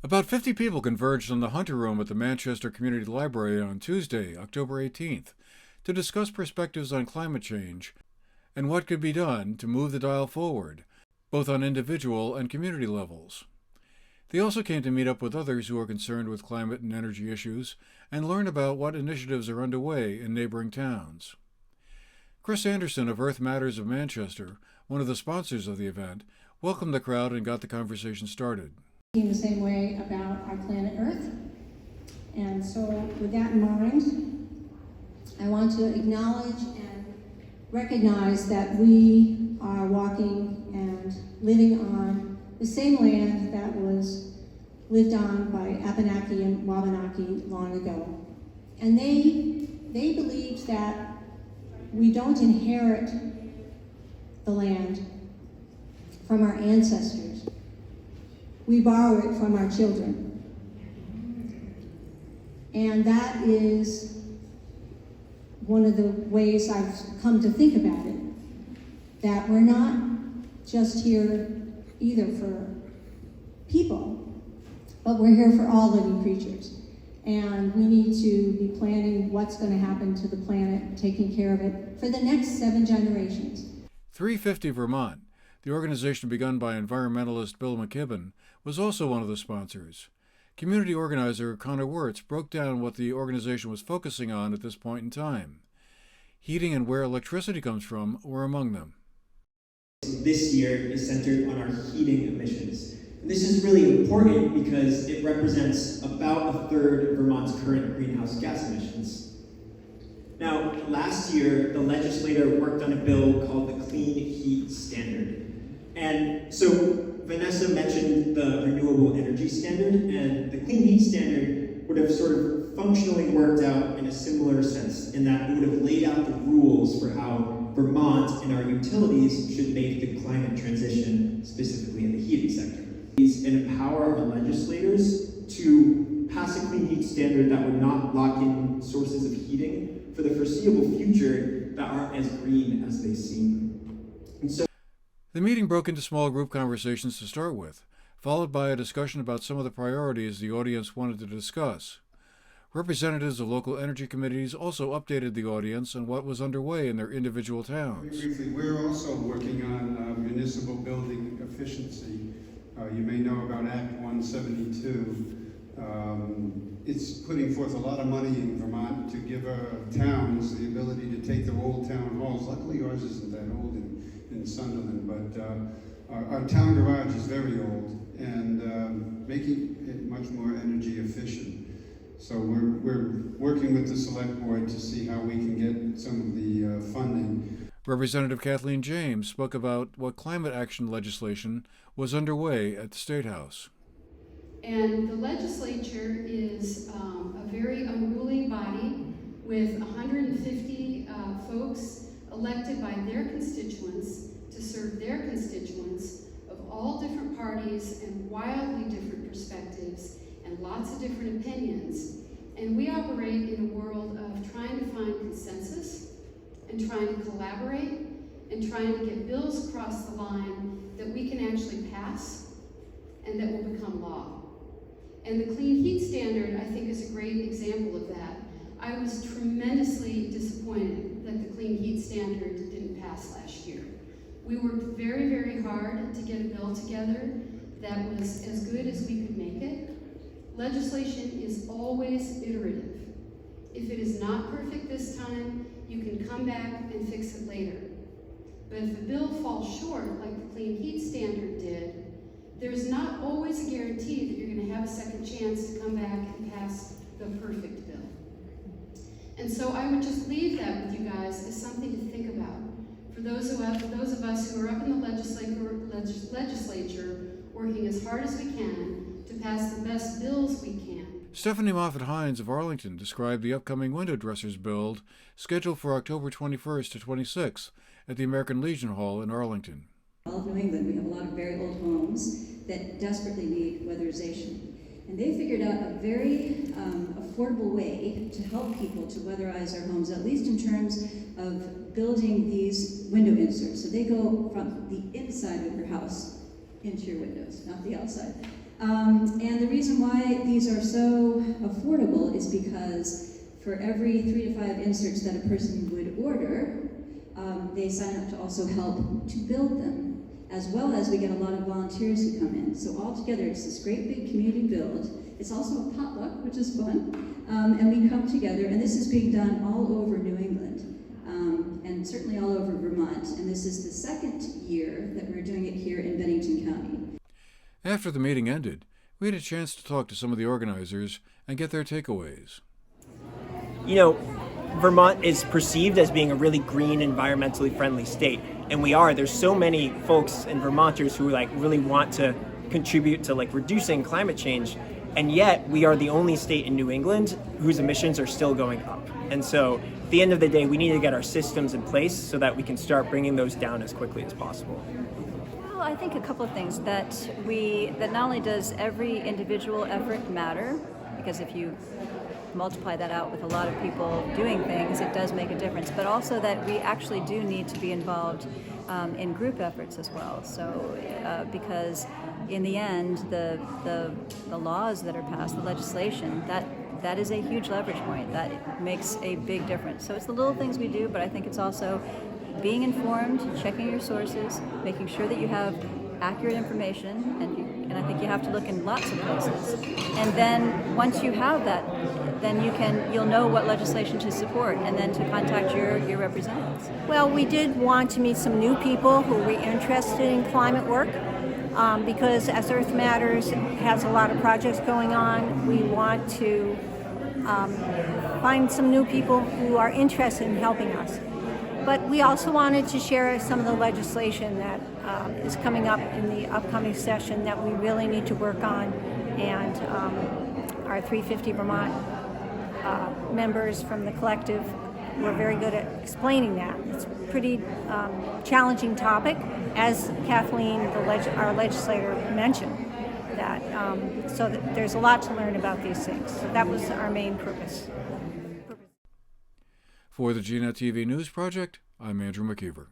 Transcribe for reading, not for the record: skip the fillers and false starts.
About 50 people converged on the Hunter Room at the Manchester Community Library on Tuesday, October 18th, to discuss perspectives on climate change and what could be done to move the dial forward, both on individual and community levels. They also came to meet up with others who are concerned with climate and energy issues and learn about what initiatives are underway in neighboring towns. Chris Anderson of Earth Matters of Manchester, one of the sponsors of the event, welcomed the crowd and got the conversation started. The same way about our planet Earth. And so with that in mind, I want to acknowledge and recognize that we are walking and living on the same land that was lived on by Abenaki and Wabanaki long ago. And they believed that we don't inherit the land from our ancestors. We borrow it from our children. And that is one of the ways I've come to think about it, that we're not just here either for people, but we're here for all living creatures. And we need to be planning what's going to happen to the planet, taking care of it for the next 7 generations. 350 Vermont, the organization begun by environmentalist Bill McKibben, was also one of the sponsors. Community organizer Connor Wertz broke down what the organization was focusing on at this point in time. Heating and where electricity comes from were among them. This year is centered on our heating emissions. And this is really important because it represents about a third of Vermont's current greenhouse gas emissions. Now, last year, the legislator worked on a bill called the Clean Heat Standard. And so Vanessa mentioned the Renewable Energy Standard, and the Clean Heat Standard would have sort of functionally worked out in a similar sense, in that it would have laid out the rules for how Vermont and our utilities should make the climate transition, specifically in the heating sector. And empower our legislators to pass a clean heat standard that would not lock in sources of heating for the foreseeable future that aren't as green as they seem. And so the meeting broke into small group conversations to start with, followed by a discussion about some of the priorities the audience wanted to discuss. Representatives of local energy committees also updated the audience on what was underway in their individual towns. Briefly, we're also working on municipal building efficiency. You may know about Act 172. It's putting forth a lot of money in Vermont to give towns the ability to take their old town halls. Luckily, ours isn't that old in Sunderland, but our town garage is very old, and making it much more energy efficient. So we're working with the select board to see how we can get some of the funding. Representative Kathleen James spoke about what climate action legislation was underway at the State House. And the legislature is a very unruly body with 150 folks elected by their constituents to serve their constituents of all different parties and wildly different perspectives and lots of different opinions. And we operate in a world of trying to find consensus and trying to collaborate and trying to get bills across the line that we can actually pass and that will become law. And the Clean Heat Standard, I think, is a great example of that. I was tremendously disappointed that the Clean Heat Standard didn't pass last year. We worked very, very hard to get a bill together that was as good as we could make it. Legislation is always iterative. If it is not perfect this time, you can come back and fix it later. But if a bill falls short, like the Clean Heat Standard did, there's not always a guarantee that you're going to have a second chance to come back and pass the perfect bill. And so I would just leave that with you guys as something to think about. For those of us who are up in the legislature working as hard as we can to pass the best bills we can. Stephanie Moffett-Hines of Arlington described the upcoming window dressers build scheduled for October 21st to 26th at the American Legion Hall in Arlington. All of New England, we have a lot of very old homes that desperately need weatherization. And they figured out a very affordable way to help people to weatherize their homes, at least in terms of building these window inserts. So they go from the inside of your house into your windows, not the outside. And the reason why these are so affordable is because for every 3 to 5 inserts that a person would order, they sign up to also help to build them, as well as we get a lot of volunteers who come in. So altogether, it's this great big community build. It's also a potluck, which is fun, and we come together, and this is being done all over New England, and certainly all over Vermont, and this is the second year that we're doing it here in Bennington County. After the meeting ended, we had a chance to talk to some of the organizers and get their takeaways. You know, Vermont is perceived as being a really green, environmentally friendly state, and we are. There's so many folks and Vermonters who really want to contribute to reducing climate change, and yet we are the only state in New England whose emissions are still going up. And so at the end of the day, we need to get our systems in place so that we can start bringing those down as quickly as possible. Well, I think a couple of things that not only does every individual effort matter, because if you multiply that out with a lot of people doing things, it does make a difference, but also that we actually do need to be involved in group efforts as well. So because in the end, the laws that are passed, the legislation, that is a huge leverage point. That makes a big difference. So it's the little things we do, but I think it's also being informed, checking your sources, making sure that you have accurate information, and I think you have to look in lots of places. And then once you have that, then you'll know what legislation to support, and then to contact your representatives. Well, we did want to meet some new people who were interested in climate work, because as Earth Matters has a lot of projects going on, we want to find some new people who are interested in helping us. But we also wanted to share some of the legislation that is coming up in the upcoming session that we really need to work on, and our 350 Vermont members from the collective were very good at explaining that. It's a pretty challenging topic, as Kathleen, our legislator, mentioned, that so that there's a lot to learn about these things. So that was our main purpose. For the GNAT-TV News Project, I'm Andrew McKeever.